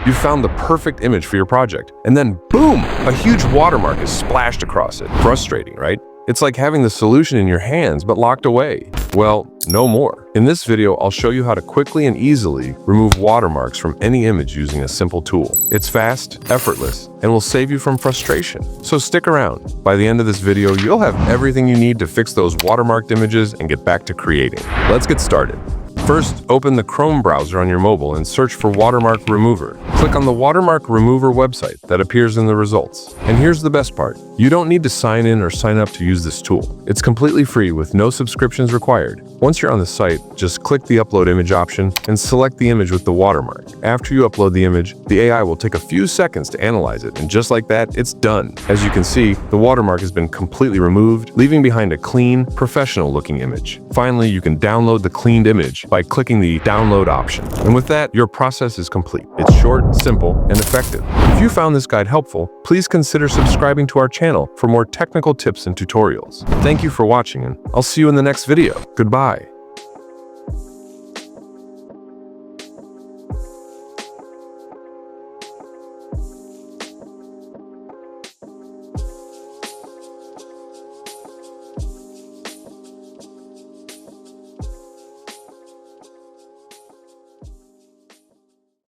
You've found the perfect image for your project, and then boom, a huge watermark is splashed across it. Frustrating, right? It's like having the solution in your hands but locked away. Well, no more. In this video, I'll show you how to quickly and easily remove watermarks from any image using a simple tool. It's fast, effortless, and will save you from frustration. So stick around. By the end of this video, you'll have everything you need to fix those watermarked images and get back to creating. Let's get started. First, open the Chrome browser on your mobile and search for Watermark Remover. Click on the Watermark Remover website that appears in the results. And here's the best part. You don't need to sign in or sign up to use this tool. It's completely free with no subscriptions required. Once you're on the site, just click the Upload Image option and select the image with the watermark. After you upload the image, the AI will take a few seconds to analyze it, and just like that, it's done. As you can see, the watermark has been completely removed, leaving behind a clean, professional-looking image. Finally, you can download the cleaned image by clicking the Download option. And with that, your process is complete. It's short, simple, and effective. If you found this guide helpful, please consider subscribing to our channel for more technical tips and tutorials. Thank you for watching, and I'll see you in the next video. Goodbye.